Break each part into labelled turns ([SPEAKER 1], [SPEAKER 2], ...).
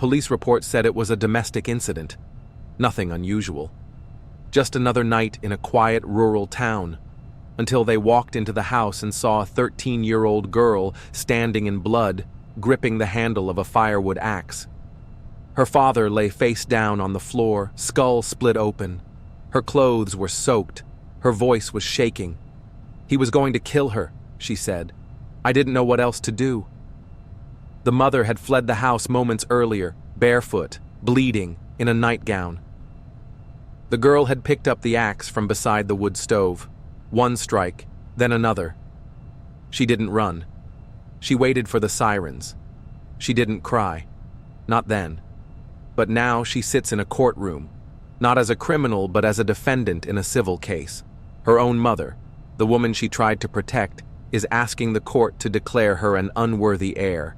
[SPEAKER 1] police report said it was a domestic incident. Nothing unusual. Just another night in a quiet rural town, until they walked into the house and saw a 13-year-old girl standing in blood, gripping the handle of a firewood axe. Her father lay face down on the floor, skull split open. Her clothes were soaked. Her voice was shaking. "He was going to kill her," she said. "I didn't know what else to do." The mother had fled the house moments earlier, barefoot, bleeding, in a nightgown. The girl had picked up the axe from beside the wood stove. One strike, then another. She didn't run. She waited for the sirens. She didn't cry. Not then. But now she sits in a courtroom, not as a criminal but as a defendant in a civil case. Her own mother, the woman she tried to protect, is asking the court to declare her an unworthy heir.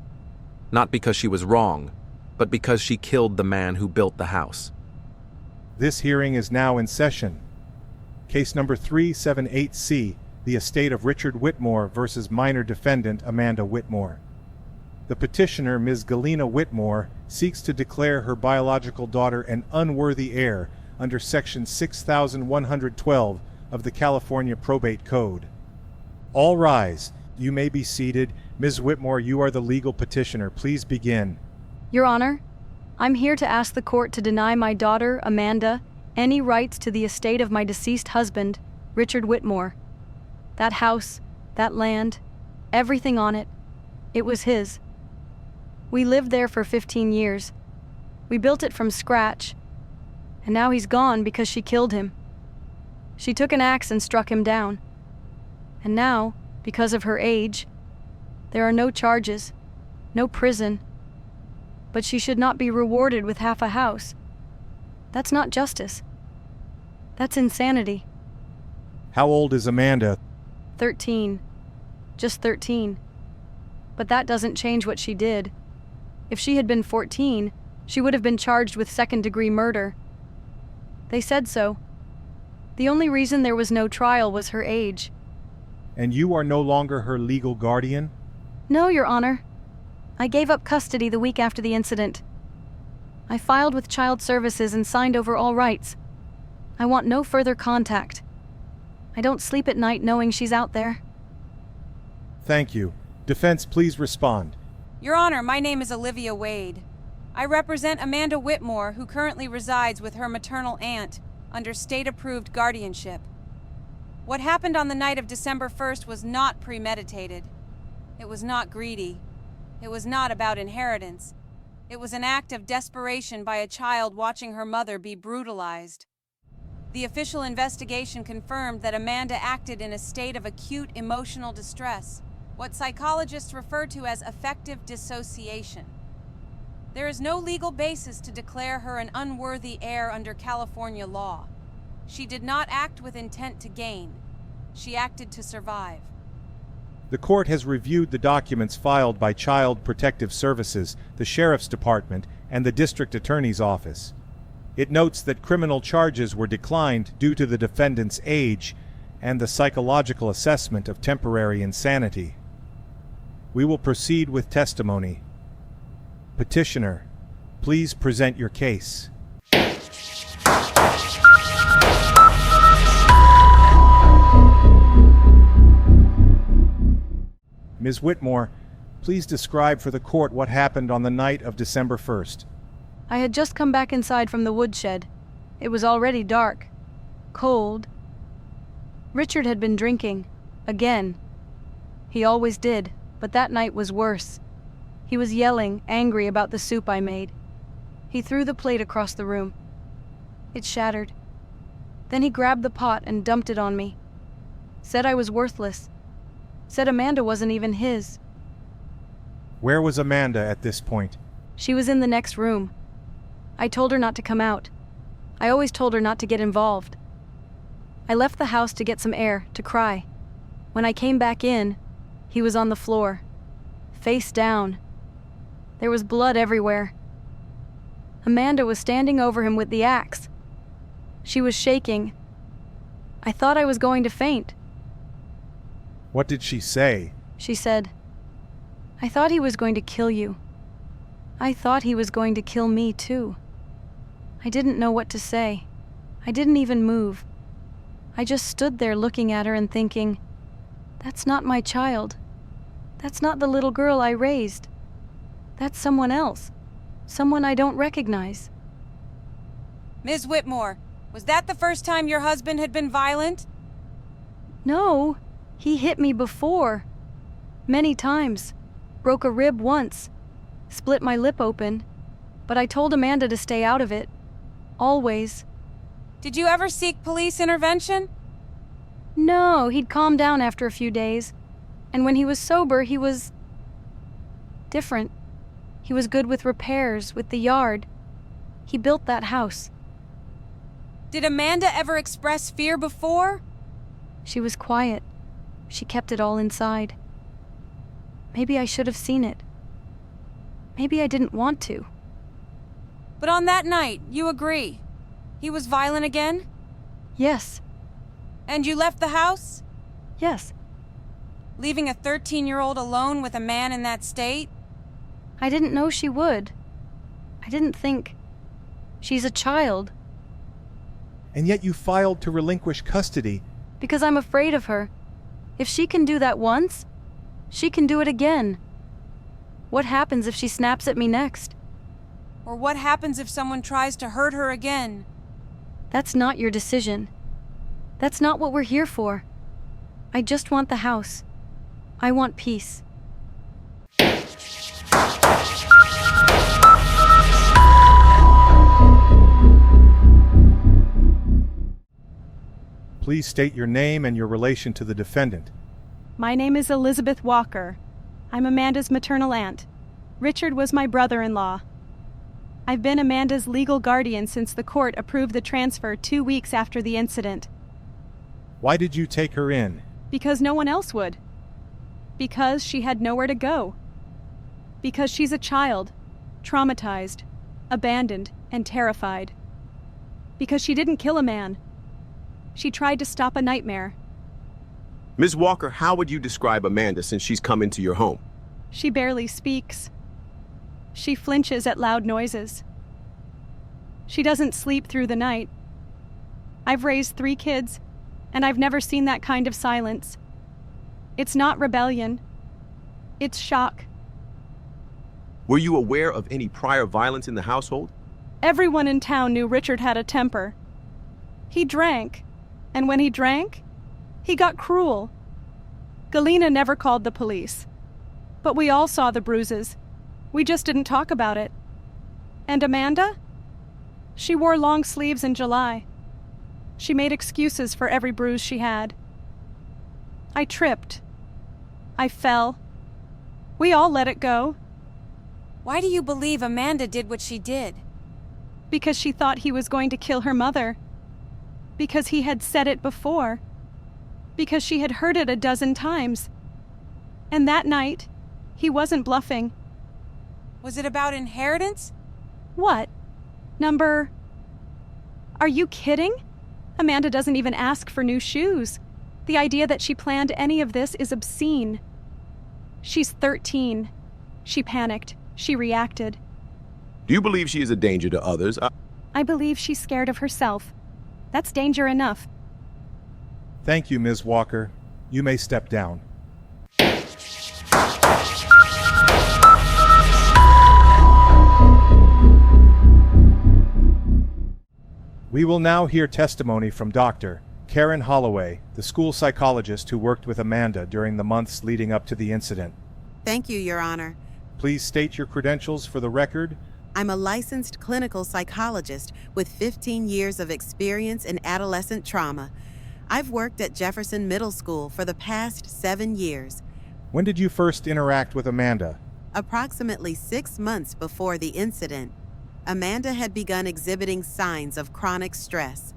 [SPEAKER 1] Not because she was wrong, but because she killed the man who built the house.
[SPEAKER 2] This hearing is now in session. Case number 378C, the estate of Richard Whitmore versus minor defendant Amanda Whitmore. The petitioner, Ms. Galena Whitmore, seeks to declare her biological daughter an unworthy heir under Section 6112 of the California Probate Code. All rise. You may be seated. Ms. Whitmore, you are the legal petitioner. Please begin.
[SPEAKER 3] Your Honor, I'm here to ask the court to deny my daughter, Amanda, any rights to the estate of my deceased husband, Richard Whitmore. That house, that land, everything on it, it was his. We lived there for 15 years. We built it from scratch, and now he's gone because she killed him. She took an axe and struck him down. And now, because of her age, there are no charges, no prison. But she should not be rewarded with half a house. That's not justice. That's insanity.
[SPEAKER 2] How old is Amanda?
[SPEAKER 3] 13. Just 13. But that doesn't change what she did. If she had been 14, she would have been charged with second-degree murder. They said so. The only reason there was no trial was her age.
[SPEAKER 2] And you are no longer her legal guardian?
[SPEAKER 3] No, Your Honor. I gave up custody the week after the incident. I filed with Child Services and signed over all rights. I want no further contact. I don't sleep at night knowing she's out there.
[SPEAKER 2] Thank you. Defense, please respond.
[SPEAKER 4] Your Honor, my name is Olivia Wade. I represent Amanda Whitmore, who currently resides with her maternal aunt under state-approved guardianship. What happened on the night of December 1st was not premeditated. It was not greedy. It was not about inheritance. It was an act of desperation by a child watching her mother be brutalized. The official investigation confirmed that Amanda acted in a state of acute emotional distress, what psychologists refer to as affective dissociation. There is no legal basis to declare her an unworthy heir under California law. She did not act with intent to gain. She acted to survive.
[SPEAKER 2] The court has reviewed the documents filed by Child Protective Services, the Sheriff's Department, and the District Attorney's Office. It notes that criminal charges were declined due to the defendant's age and the psychological assessment of temporary insanity. We will proceed with testimony. Petitioner, please present your case. Ms. Whitmore, please describe for the court what happened on the night of December 1st.
[SPEAKER 3] I had just come back inside from the woodshed. It was already dark. Cold. Richard had been drinking. Again. He always did, but that night was worse. He was yelling, angry about the soup I made. He threw the plate across the room. It shattered. Then he grabbed the pot and dumped it on me. Said I was worthless. Said Amanda wasn't even his.
[SPEAKER 2] Where was Amanda at this point?
[SPEAKER 3] She was in the next room. I told her not to come out. I always told her not to get involved. I left the house to get some air, to cry. When I came back in, he was on the floor, face down. There was blood everywhere. Amanda was standing over him with the axe. She was shaking. I thought I was going to faint.
[SPEAKER 2] What did she say?
[SPEAKER 3] She said, "I thought he was going to kill you." I thought he was going to kill me, too. I didn't know what to say. I didn't even move. I just stood there looking at her and thinking, that's not my child. That's not the little girl I raised. That's someone else. Someone I don't recognize.
[SPEAKER 4] Ms. Whitmore, was that the first time your husband had been violent?
[SPEAKER 3] No, he hit me before. Many times. Broke a rib once. Split my lip open. But I told Amanda to stay out of it. Always.
[SPEAKER 4] Did you ever seek police intervention?
[SPEAKER 3] No, he'd calm down after a few days. And when he was sober, he was different. He was good with repairs, with the yard. He built that house.
[SPEAKER 4] Did Amanda ever express fear before?
[SPEAKER 3] She was quiet. She kept it all inside. Maybe I should have seen it. Maybe I didn't want to.
[SPEAKER 4] But on that night, you agree, he was violent again?
[SPEAKER 3] Yes.
[SPEAKER 4] And you left the house?
[SPEAKER 3] Yes.
[SPEAKER 4] Leaving a 13-year-old alone with a man in that state?
[SPEAKER 3] I didn't know she would. I didn't think. She's a child.
[SPEAKER 2] And yet you filed to relinquish custody.
[SPEAKER 3] Because I'm afraid of her. If she can do that once, she can do it again. What happens if she snaps at me next?
[SPEAKER 4] Or what happens if someone tries to hurt her again?
[SPEAKER 3] That's not your decision. That's not what we're here for. I just want the house. I want peace.
[SPEAKER 2] Please state your name and your relation to the defendant.
[SPEAKER 5] My name is Elizabeth Walker. I'm Amanda's maternal aunt. Richard was my brother-in-law. I've been Amanda's legal guardian since the court approved the transfer 2 weeks after the incident.
[SPEAKER 2] Why did you take her in?
[SPEAKER 5] Because no one else would. Because she had nowhere to go. Because she's a child, traumatized, abandoned, and terrified. Because she didn't kill a man. She tried to stop a nightmare.
[SPEAKER 6] Ms. Walker, how would you describe Amanda since she's come into your home?
[SPEAKER 5] She barely speaks. She flinches at loud noises. She doesn't sleep through the night. I've raised 3 kids, and I've never seen that kind of silence. It's not rebellion. It's shock.
[SPEAKER 6] Were you aware of any prior violence in the household?
[SPEAKER 5] Everyone in town knew Richard had a temper. He drank, and when he drank, he got cruel. Galena never called the police, but we all saw the bruises. We just didn't talk about it. And Amanda? She wore long sleeves in July. She made excuses for every bruise she had. I tripped. I fell. We all let it go.
[SPEAKER 4] Why do you believe Amanda did what she did?
[SPEAKER 5] Because she thought he was going to kill her mother. Because he had said it before. Because she had heard it a dozen times. And that night, he wasn't bluffing.
[SPEAKER 4] Was it about inheritance?
[SPEAKER 5] What? Number... Are you kidding? Amanda doesn't even ask for new shoes. The idea that she planned any of this is obscene. She's 13. She panicked. She reacted.
[SPEAKER 6] Do you believe she is a danger to others?
[SPEAKER 5] I believe she's scared of herself. That's danger enough.
[SPEAKER 2] Thank you, Ms. Walker. You may step down. We will now hear testimony from Dr. Karen Holloway, the school psychologist who worked with Amanda during the months leading up to the incident.
[SPEAKER 7] Thank you, Your Honor.
[SPEAKER 2] Please state your credentials for the record.
[SPEAKER 7] I'm a licensed clinical psychologist with 15 years of experience in adolescent trauma. I've worked at Jefferson Middle School for the past 7 years.
[SPEAKER 2] When did you first interact with Amanda?
[SPEAKER 7] Approximately 6 months before the incident, Amanda had begun exhibiting signs of chronic stress,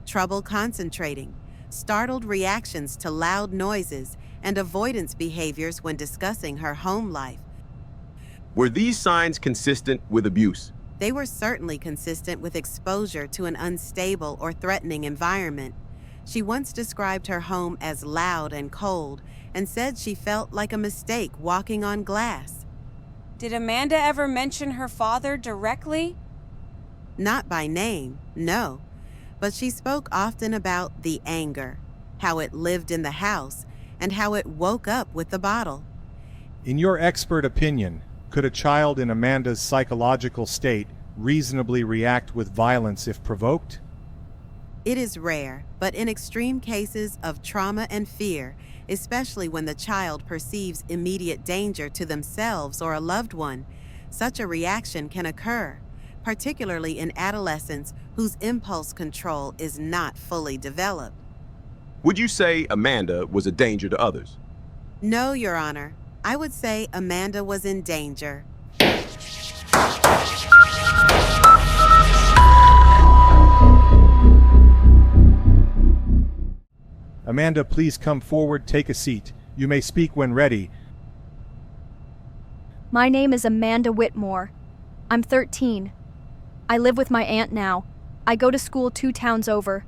[SPEAKER 7] trouble concentrating, startled reactions to loud noises, and avoidance behaviors when discussing her home life.
[SPEAKER 6] Were these signs consistent with abuse?
[SPEAKER 7] They were certainly consistent with exposure to an unstable or threatening environment. She once described her home as loud and cold and said she felt like a mistake walking on glass.
[SPEAKER 4] Did Amanda ever mention her father directly?
[SPEAKER 7] Not by name, no, but she spoke often about the anger, how it lived in the house, and how it woke up with the bottle.
[SPEAKER 2] In your expert opinion, could a child in Amanda's psychological state reasonably react with violence if provoked?
[SPEAKER 7] It is rare, but in extreme cases of trauma and fear, especially when the child perceives immediate danger to themselves or a loved one, such a reaction can occur, particularly in adolescents whose impulse control is not fully developed.
[SPEAKER 6] Would you say Amanda was a danger to others?
[SPEAKER 7] No, Your Honor. I would say Amanda was in danger.
[SPEAKER 2] Amanda, please come forward, take a seat. You may speak when ready.
[SPEAKER 3] My name is Amanda Whitmore. I'm 13. I live with my aunt now. I go to school 2 towns over.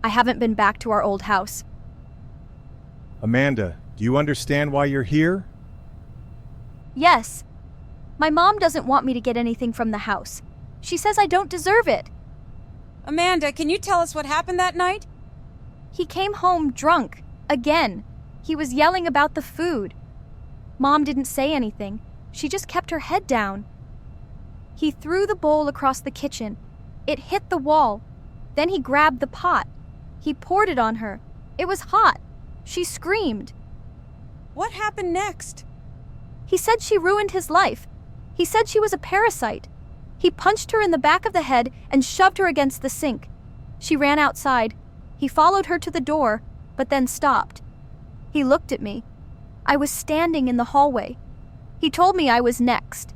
[SPEAKER 3] I haven't been back to our old house.
[SPEAKER 2] Amanda, do you understand why you're here?
[SPEAKER 3] Yes. My mom doesn't want me to get anything from the house. She says I don't deserve it.
[SPEAKER 4] Amanda, can you tell us what happened that night?
[SPEAKER 3] He came home drunk. Again. He was yelling about the food. Mom didn't say anything. She just kept her head down. He threw the bowl across the kitchen. It hit the wall. Then he grabbed the pot. He poured it on her. It was hot. She screamed.
[SPEAKER 4] What happened next?
[SPEAKER 3] He said she ruined his life. He said she was a parasite. He punched her in the back of the head and shoved her against the sink. She ran outside. He followed her to the door, but then stopped. He looked at me. I was standing in the hallway. He told me I was next.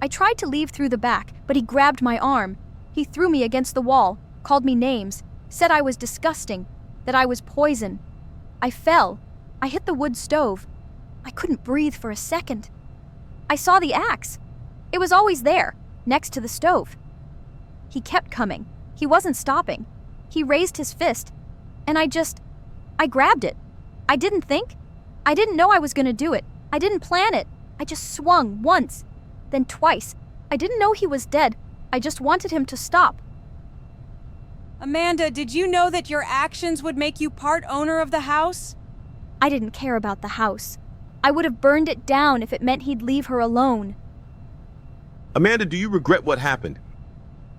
[SPEAKER 3] I tried to leave through the back, but he grabbed my arm. He threw me against the wall, called me names, said I was disgusting, that I was poison. I fell. I hit the wood stove. I couldn't breathe for a second. I saw the axe. It was always there, next to the stove. He kept coming. He wasn't stopping. He raised his fist, and I grabbed it. I didn't think. I didn't know I was going to do it. I didn't plan it. I just swung once, then twice. I didn't know he was dead. I just wanted him to stop.
[SPEAKER 4] Amanda, did you know that your actions would make you part owner of the house?
[SPEAKER 3] I didn't care about the house. I would have burned it down if it meant he'd leave her alone.
[SPEAKER 6] Amanda, do you regret what happened?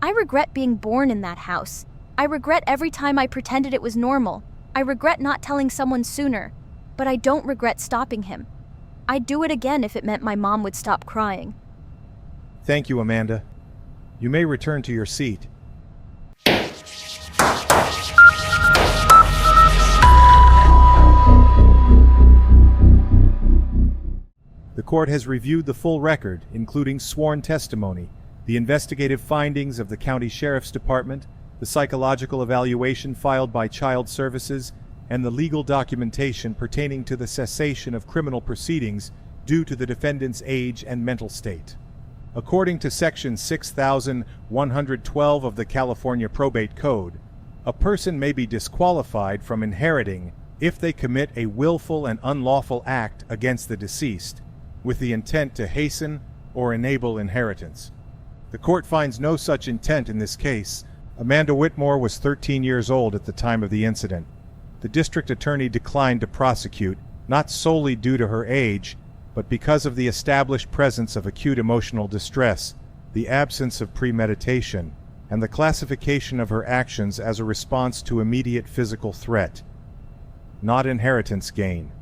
[SPEAKER 3] I regret being born in that house. I regret every time I pretended it was normal. I regret not telling someone sooner, but I don't regret stopping him. I'd do it again if it meant my mom would stop crying.
[SPEAKER 2] Thank you, Amanda. You may return to your seat. The court has reviewed the full record, including sworn testimony, the investigative findings of the County Sheriff's Department, the psychological evaluation filed by Child Services, and the legal documentation pertaining to the cessation of criminal proceedings due to the defendant's age and mental state. According to Section 6112 of the California Probate Code, a person may be disqualified from inheriting if they commit a willful and unlawful act against the deceased, with the intent to hasten or enable inheritance. The court finds no such intent in this case. Amanda Whitmore was 13 years old at the time of the incident. The district attorney declined to prosecute, not solely due to her age, but because of the established presence of acute emotional distress, the absence of premeditation, and the classification of her actions as a response to immediate physical threat, not inheritance gain.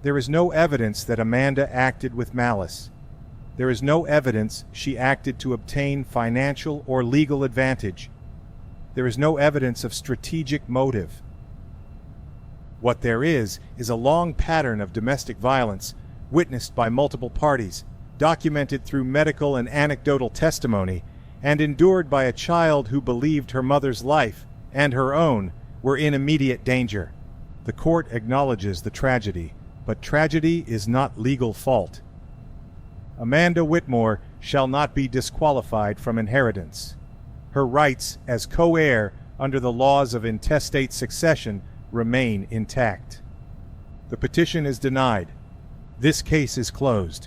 [SPEAKER 2] There is no evidence that Amanda acted with malice. There is no evidence she acted to obtain financial or legal advantage. There is no evidence of strategic motive. What there is a long pattern of domestic violence witnessed by multiple parties, documented through medical and anecdotal testimony, and endured by a child who believed her mother's life and her own were in immediate danger. The court acknowledges the tragedy, but tragedy is not legal fault. Amanda Whitmore shall not be disqualified from inheritance. Her rights as co-heir under the laws of intestate succession remain intact. The petition is denied. This case is closed.